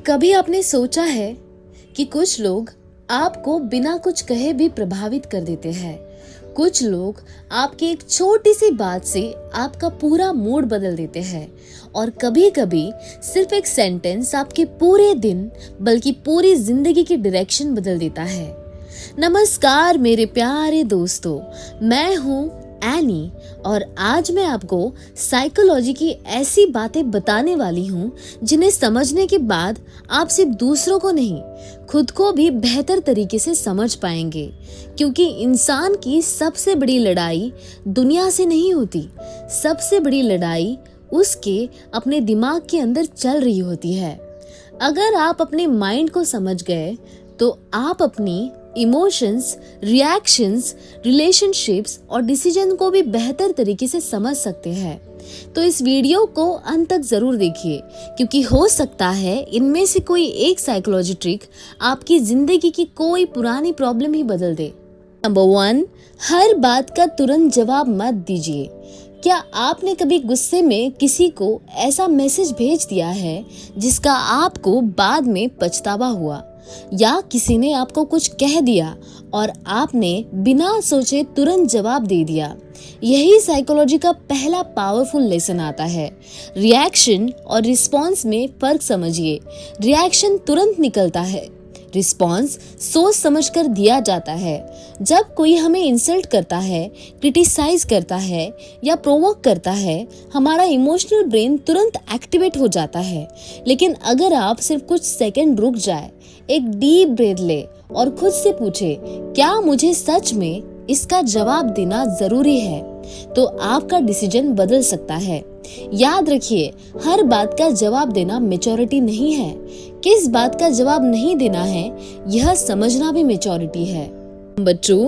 कभी आपने सोचा है कि कुछ लोग आपको बिना कुछ कहे भी प्रभावित कर देते हैं। कुछ लोग आपकी एक छोटी सी बात से आपका पूरा मूड बदल देते हैं और कभी-कभी सिर्फ एक सेंटेंस आपके पूरे दिन बल्कि पूरी जिंदगी की डायरेक्शन बदल देता है। नमस्कार मेरे प्यारे दोस्तों, मैं हूँ एनी और आज मैं आपको साइकोलॉजी की ऐसी बातें बताने वाली हूँ जिन्हें समझने के बाद आप सिर्फ दूसरों को नहीं, खुद को भी बेहतर तरीके से समझ पाएंगे। क्योंकि इंसान की सबसे बड़ी लड़ाई दुनिया से नहीं होती, सबसे बड़ी लड़ाई उसके अपने दिमाग के अंदर चल रही होती है। अगर आप अपने माइंड को समझ गए तो आप अपनी इमोशंस, रिएक्शंस, रिलेशनशिप्स और डिसीजन को भी बेहतर तरीके से समझ सकते हैं। तो इस वीडियो को अंत तक जरूर देखिए क्योंकि हो सकता है इनमें से कोई एक साइकोलॉजी ट्रिक आपकी जिंदगी की कोई पुरानी प्रॉब्लम ही बदल दे। नंबर 1, हर बात का तुरंत जवाब मत दीजिए। क्या आपने कभी गुस्से में किसी को ऐसा मैसेज भेज दिया है जिसका आपको बाद में पछतावा हुआ, या किसी ने आपको कुछ कह दिया और आपने बिना सोचे तुरंत जवाब दे दिया? यही साइकोलॉजी का पहला पावरफुल लेसन आता है। रिएक्शन और रिस्पॉन्स में फर्क समझिए। रिएक्शन तुरंत निकलता है, रिस्पॉन्स सोच समझकर दिया जाता है। जब कोई हमें इंसल्ट करता है, क्रिटिसाइज करता है या प्रोवोक करता है, हमारा इमोशनल ब्रेन तुरंत एक्टिवेट हो जाता है। लेकिन अगर आप सिर्फ कुछ सेकंड रुक जाए, एक डीप ब्रेथ ले और खुद से पूछे, क्या मुझे सच में इसका जवाब देना जरूरी है, तो आपका डिसीजन बदल सकता है। याद रखिए, हर बात का जवाब देना मैच्योरिटी नहीं है। किस बात का जवाब नहीं देना है, यह समझना भी मैच्योरिटी है। बच्चों,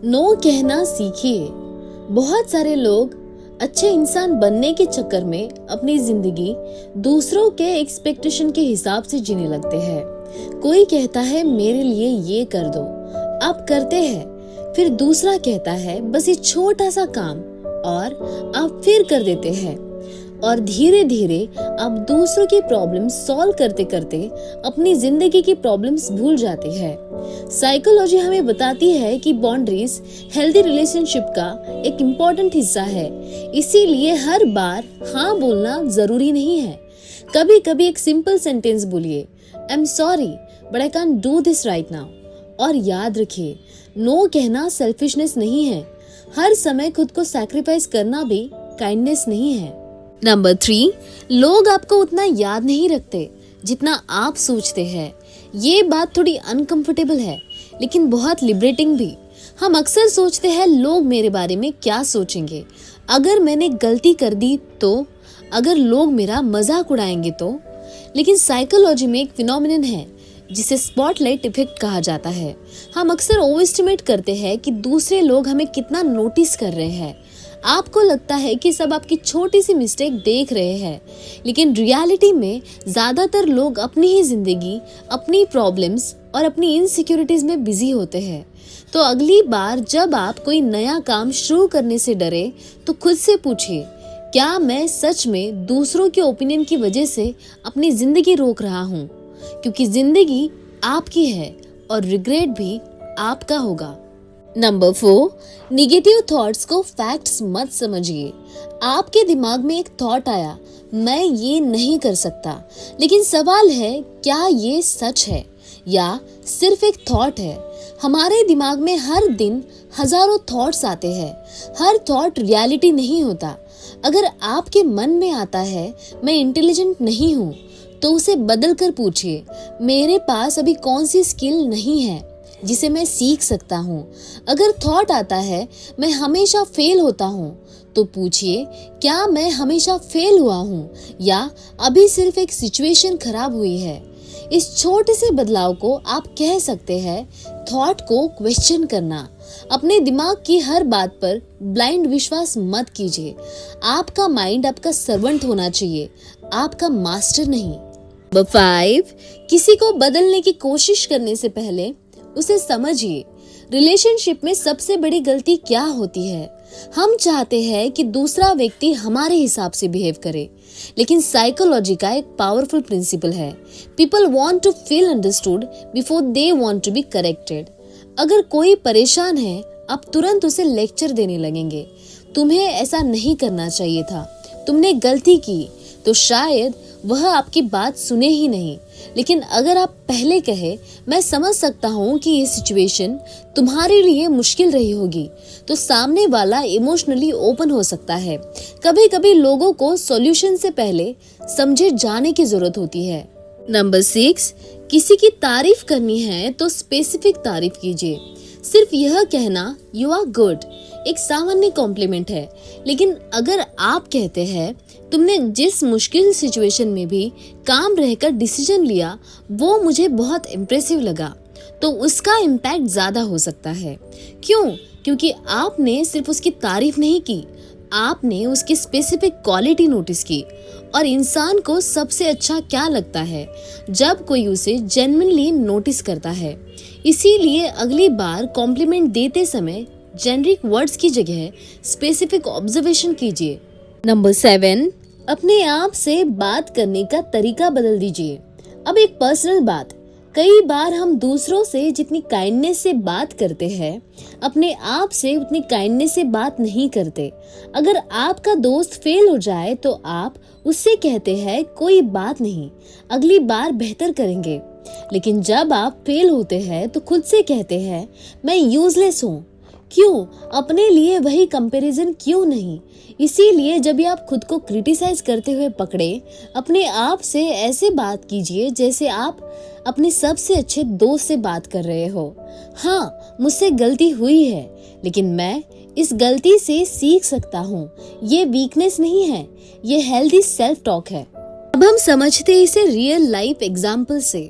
नो कहना सीखिए। बहुत सारे लोग अच्छे इंसान बनने के चक्कर में अपनी जिंदगी दूसरों के एक्सपेक्टेशन के हिसाब से जीने लगते हैं। कोई कहता है मेरे लिए ये कर दो, आप करते हैं। फिर दूसरा कहता है बस ये छोटा सा काम, और आप फिर कर देते हैं। और धीरे धीरे आप दूसरों की प्रॉब्लम सॉल्व करते करते अपनी जिंदगी की प्रॉब्लम्स भूल जाते हैं। साइकोलॉजी हमें बताती है कि बाउंड्रीज हेल्दी रिलेशनशिप का एक इम्पोर्टेंट हिस्सा है। इसीलिए हर बार हाँ बोलना जरूरी नहीं है। कभी कभी एक सिंपल सेंटेंस बोलिए, I am sorry but I can't do this right now. और याद रखिए, नो कहना सेल्फिशनेस नहीं है। हर समय खुद को सैक्रिफाइस करना भी काइंडनेस नहीं है। नंबर 3, लोग आपको उतना याद नहीं रखते जितना आप सोचते हैं। ये बात थोड़ी अनकंफर्टेबल है लेकिन बहुत लिबरेटिंग भी। हम अक्सर सोचते हैं लोग मेरे बारे में क्या सोचेंगे, अगर मैंने गलती कर दी तो, अगर लोग मेरा मजाक उड़ाएंगे तो। लेकिन साइकोलॉजी में एक फिनोमिनन है जिसे स्पॉटलाइट इफेक्ट कहा जाता है। हम अक्सर ओवरएस्टिमेट करते हैं कि दूसरे लोग हमें कितना नोटिस कर रहे हैं। आपको लगता है कि सब आपकी छोटी सी मिस्टेक देख रहे हैं, लेकिन रियलिटी में ज्यादातर लोग अपनी ही जिंदगी, अपनी प्रॉब्लम्स और अपनी इनसिक्योरिटीज में बिजी होते हैं। तो अगली बार जब आप कोई नया काम शुरू करने से डरे तो खुद से पूछिए, क्या मैं सच में दूसरों के ओपिनियन की वजह से अपनी जिंदगी रोक रहा हूँ? क्योंकि जिंदगी आपकी है और रिग्रेट भी आपका होगा। नंबर 4, निगेटिव थॉट्स को फैक्ट्स मत समझिए। आपके दिमाग में एक थॉट आया, मैं ये नहीं कर सकता, लेकिन सवाल है क्या ये सच है या सिर्फ एक थॉट है? हमारे दिमाग में हर दिन हजारों थॉट्स आते हैं। हर थॉट रियलिटी नहीं होता। अगर आपके मन में आता है मैं इंटेलिजेंट नहीं हूँ, तो उसे बदल कर पूछिए, मेरे पास अभी कौन सी स्किल नहीं है जिसे मैं सीख सकता हूँ। अगर थॉट आता है मैं हमेशा फेल होता हूँ, तो पूछिए, क्या मैं हमेशा फेल हुआ हूँ या अभी सिर्फ एक सिचुएशन खराब हुई है? इस छोटे से बदलाव को आप कह सकते हैं थॉट को क्वेश्चन करना। अपने दिमाग की हर बात पर ब्लाइंड विश्वास मत कीजिए। आपका माइंड आपका सर्वेंट होना चाहिए, आपका मास्टर नहीं। नंबर 5, किसी को बदलने की कोशिश करने से पहले उसे समझिए। रिलेशनशिप में सबसे बड़ी गलती क्या होती है? हम चाहते हैं कि दूसरा व्यक्ति हमारे हिसाब से बिहेव करे, लेकिन साइकोलॉजी का एक पावरफुल प्रिंसिपल है, people want to feel understood before they want to be corrected. अगर कोई परेशान है, आप तुरंत उसे लेक्चर देने लगेंगे, तुम्हें ऐसा नहीं करना चाहिए था, तुमने गलती की, तो शायद वह आपकी बात सुने ही नहीं। लेकिन अगर आप पहले कहे, मैं समझ सकता हूँ कि ये सिचुएशन तुम्हारे लिए मुश्किल रही होगी, तो सामने वाला इमोशनली ओपन हो सकता है। कभी कभी लोगों को सॉल्यूशन से पहले समझे जाने की जरूरत होती है। नंबर 6, किसी की तारीफ करनी है तो स्पेसिफिक तारीफ कीजिए। सिर्फ यह कहना यू आर गुड एक सामान्य कॉम्प्लीमेंट है, लेकिन अगर आप कहते हैं तुमने जिस मुश्किल सिचुएशन में भी काम रहकर डिसीजन लिया वो मुझे बहुत इम्प्रेसिव लगा, तो उसका इम्पैक्ट ज्यादा हो सकता है। क्यों? क्योंकि आपने सिर्फ उसकी तारीफ नहीं की, आपने उसकी स्पेसिफिक क्वालिटी नोटिस की। और इंसान को सबसे अच्छा क्या लगता है? जब कोई उसे जेन्युइनली नोटिस करता है। इसीलिए अगली बार कॉम्प्लीमेंट देते समय जेनरिक वर्ड्स की जगह स्पेसिफिक ऑब्जर्वेशन कीजिए। नंबर 7, अपने आप से बात करने का तरीका बदल दीजिए। अब एक पर्सनल बात, कई बार हम दूसरों से जितनी काइंडनेस से बात करते हैं, अपने आप से उतनी काइंडनेस से बात नहीं करते। अगर आपका दोस्त फेल हो जाए तो आप उससे कहते हैं कोई बात नहीं, अगली बार बेहतर करेंगे। लेकिन जब आप फेल होते हैं तो खुद से कहते हैं मैं यूजलेस हूँ। क्यों? अपने लिए वही कंपैरिजन क्यों नहीं? इसीलिए जब भी आप खुद को क्रिटिसाइज करते हुए पकड़े, अपने आप से ऐसे बात कीजिए जैसे आप अपने सबसे अच्छे दोस्त से बात कर रहे हो। हाँ, मुझसे गलती हुई है, लेकिन मैं इस गलती से सीख सकता हूँ। ये वीकनेस नहीं है, ये हेल्दी सेल्फ टॉक है। अब हम समझते हैं इसे रियल लाइफ एग्जाम्पल से,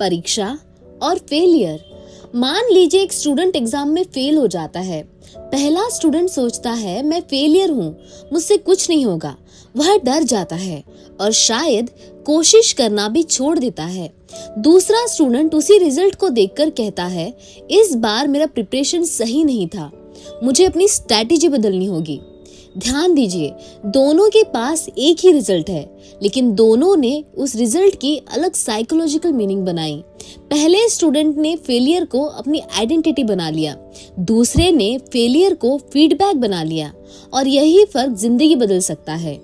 परीक्षा और फेलियर। मान लीजिए एक स्टूडेंट एग्जाम में फेल हो जाता है। पहला स्टूडेंट सोचता है मैं फेलियर हूँ, मुझसे कुछ नहीं होगा। वह डर जाता है और शायद कोशिश करना भी छोड़ देता है। दूसरा स्टूडेंट उसी रिजल्ट को देखकर कहता है इस बार मेरा प्रिपरेशन सही नहीं था, मुझे अपनी स्ट्रैटेजी बदलनी होगी। ध्यान दीजिए, दोनों के पास एक ही रिजल्ट है, लेकिन दोनों ने उस रिजल्ट की अलग साइकोलॉजिकल मीनिंग बनाई। पहले स्टूडेंट ने फेलियर को अपनी आइडेंटिटी बना लिया, दूसरे ने फेलियर को फीडबैक बना लिया। और यही फर्क जिंदगी बदल सकता है।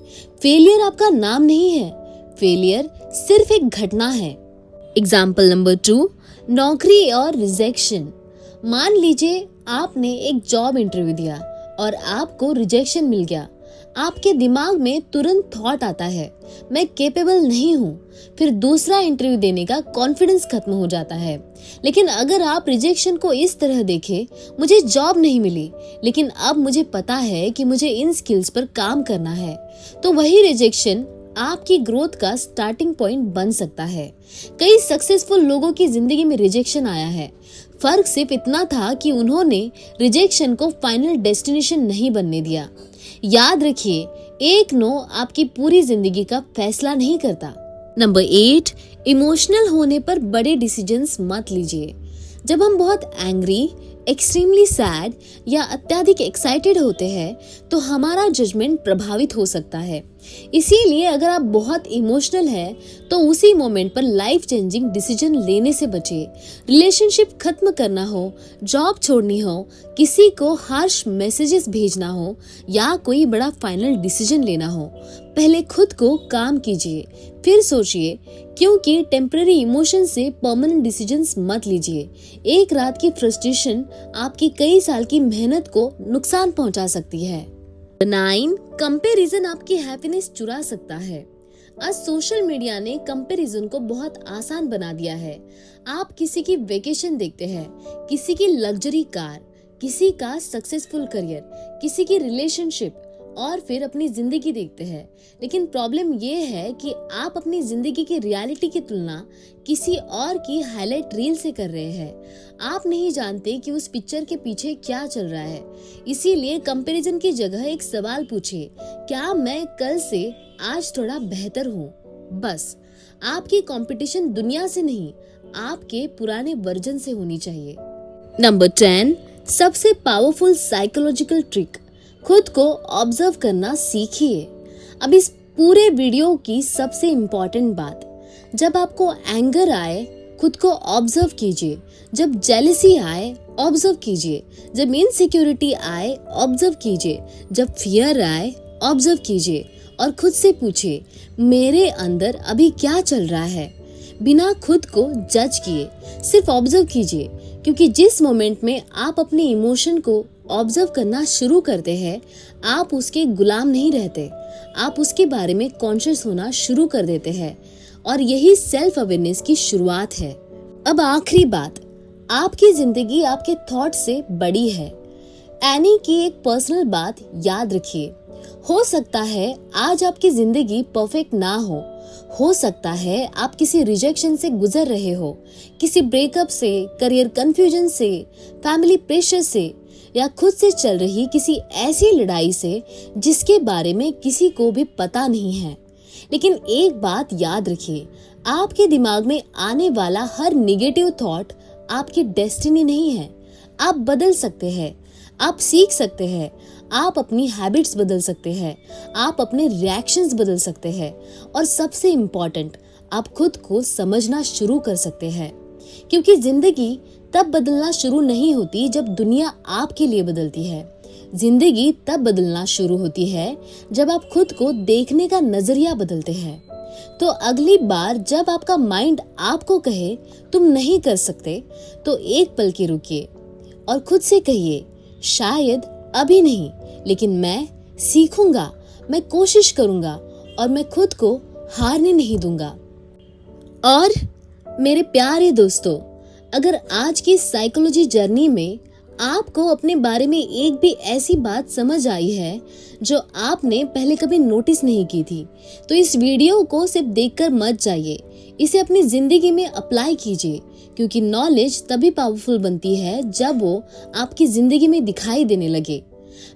फेलियर आपका नाम नहीं है, फेलियर सिर्फ एक घटना है। एग्जाम्पल नंबर 2, नौकरी और रिजेक्शन। मान लीजिए आपने एक जॉब इंटरव्यू दिया और आपको रिजेक्शन मिल गया। आपके दिमाग में तुरंत थॉट आता है मैं केपेबल नहीं हूँ। फिर दूसरा इंटरव्यू देने का कॉन्फिडेंस खत्म हो जाता है। लेकिन अगर आप रिजेक्शन को इस तरह देखें, मुझे जॉब नहीं मिली, लेकिन अब मुझे पता है कि मुझे इन स्किल्स पर काम करना है, तो वही रिजेक्शन आपकी ग्रोथ का स्टार्टिंग पॉइंट बन सकता है। कई सक्सेसफुल लोगों की जिंदगी में रिजेक्शन आया है। फर्क सिर्फ इतना था कि उन्होंने रिजेक्शन को फाइनल डेस्टिनेशन नहीं बनने दिया। याद रखिए, एक नो आपकी पूरी जिंदगी का फैसला नहीं करता। नंबर 8, इमोशनल होने पर बड़े डिसीजंस मत लीजिए। जब हम बहुत एंग्री, एक्सट्रीमली सैड या अत्यधिक एक्साइटेड होते हैं तो हमारा जजमेंट प्रभावित हो सकता है। इसीलिए अगर आप बहुत इमोशनल हैं तो उसी मोमेंट पर लाइफ चेंजिंग डिसीजन लेने से बचें। रिलेशनशिप खत्म करना हो, जॉब छोड़नी हो, किसी को हार्श मैसेजेस भेजना हो या कोई बड़ा फाइनल डिसीजन लेना हो, पहले खुद को काम कीजिए, फिर सोचिए, क्योंकि टेम्पररी इमोशन से परमानेंट डिसीजंस मत लीजिए। एक रात की फ्रस्ट्रेशन आपकी कई साल की मेहनत को नुकसान पहुंचा सकती है। 9, कंपैरिजन आपकी हैप्पीनेस चुरा सकता है। आज सोशल मीडिया ने कंपैरिजन को बहुत आसान बना दिया है। आप किसी की वेकेशन देखते हैं, किसी की लग्जरी कार, किसी का सक्सेसफुल करियर, किसी की रिलेशनशिप, और फिर अपनी जिंदगी देखते हैं। लेकिन प्रॉब्लम ये है कि आप अपनी जिंदगी की रियलिटी की तुलना किसी और की हाईलाइट रील से कर रहे हैं। आप नहीं जानते कि उस पिक्चर के पीछे क्या चल रहा है। इसीलिए कंपैरिजन की जगह एक सवाल पूछिए, क्या मैं कल से आज थोड़ा बेहतर हूँ? बस। आपकी कंपटीशन दुनिया से नहीं, आपके पुराने वर्जन से होनी चाहिए। नंबर 10, सबसे पावरफुल साइकोलॉजिकल ट्रिक, खुद को ऑब्जर्व करना सीखिए। अब इस पूरे वीडियो की सबसे इम्पोर्टेंट बात, जब आपको एंगर आए खुद को ऑब्जर्व कीजिए, जब जेलसी आए ऑब्जर्व कीजिए, जब इनसिक्योरिटी आए ऑब्जर्व कीजिए, जब फियर आए ऑब्जर्व कीजिए और खुद से पूछिए मेरे अंदर अभी क्या चल रहा है। बिना खुद को जज किए सिर्फ ऑब्जर्व कीजिए, क्योंकि जिस मोमेंट में आप अपने इमोशन को ऑब्जर्व करना शुरू करते हैं, आप उसके गुलाम नहीं रहते, आप उसके बारे में कॉन्शियस होना शुरू कर देते हैं और यही सेल्फ अवेयरनेस की शुरुआत है। अब आखिरी बात, आपकी जिंदगी आपके थॉट से बड़ी है। एनी की एक पर्सनल बात याद रखिए, हो सकता है आज आपकी जिंदगी परफेक्ट ना हो सकता है आप किसी रिजेक्शन से गुजर रहे हो, किसी ब्रेकअप से, करियर कंफ्यूजन से, फैमिली प्रेशर से या खुद से चल रही किसी ऐसी लड़ाई से जिसके बारे में किसी को भी पता नहीं है। लेकिन एक बात याद रखिए, आपके दिमाग में आने वाला हर निगेटिव थॉट आपकी डेस्टिनी नहीं है। आप बदल सकते हैं, आप सीख सकते हैं, आप अपनी हैबिट्स बदल सकते हैं, आप अपने रिएक्शंस बदल सकते हैं और सबसे इम्पोर्टेंट, आप खुद को समझना शुरू कर सकते हैं। क्योंकि जिंदगी तब बदलना शुरू नहीं होती जब दुनिया आपके लिए बदलती है। जिंदगी तब बदलना शुरू होती है जब आप खुद को देखने का नजरिया बदलते हैं। तो अगली बार जब आपका माइंड आपको कहे तुम नहीं कर सकते, तो एक पल के रुकिए और खुद से कहिए शायद अभी नहीं, लेकिन मैं सीखूंगा, मैं कोशिश करूंगा और मैं खुद को हारने नहीं दूंगा। और मेरे प्यारे दोस्तों, अगर आज की साइकोलॉजी जर्नी में आपको अपने बारे में एक भी ऐसी बात समझ आई है जो आपने पहले कभी नोटिस नहीं की थी, तो इस वीडियो को सिर्फ देखकर मत जाइए, इसे अपनी जिंदगी में अप्लाई कीजिए। क्योंकि नॉलेज तभी पावरफुल बनती है जब वो आपकी जिंदगी में दिखाई देने लगे।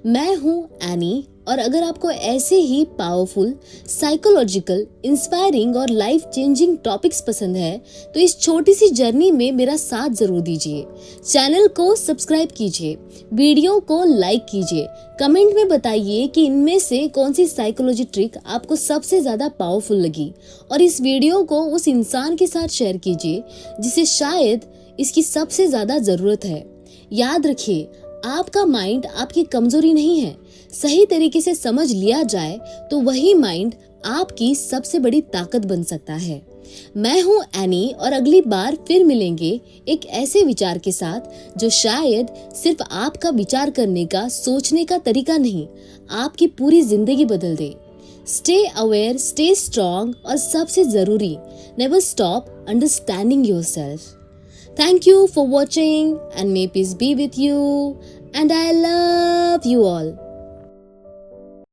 मैं हूँ एनी, और अगर आपको ऐसे ही पावरफुल, साइकोलॉजिकल, इंस्पायरिंग और लाइफ चेंजिंग टॉपिक्स पसंद है तो इस छोटी सी जर्नी में मेरा साथ जरूर दीजिए। चैनल को सब्सक्राइब कीजिए, वीडियो को लाइक कीजिए, कमेंट में बताइए कि इनमें से कौन सी साइकोलॉजी ट्रिक आपको सबसे ज्यादा पावरफुल लगी और इस वीडियो को उस इंसान के साथ शेयर कीजिए जिसे शायद इसकी सबसे ज्यादा जरूरत है। याद रखिए, आपका माइंड आपकी कमजोरी नहीं है। सही तरीके से समझ लिया जाए तो वही माइंड आपकी सबसे बड़ी ताकत बन सकता है। मैं हूँ एनी, और अगली बार फिर मिलेंगे एक ऐसे विचार के साथ जो शायद सिर्फ आपका विचार करने का, सोचने का तरीका नहीं, आपकी पूरी जिंदगी बदल दे। स्टे अवेयर, स्टे स्ट्रॉन्ग और सबसे जरूरी, never stop understanding yourself. Thank you for watching and may peace be with you and I love you all.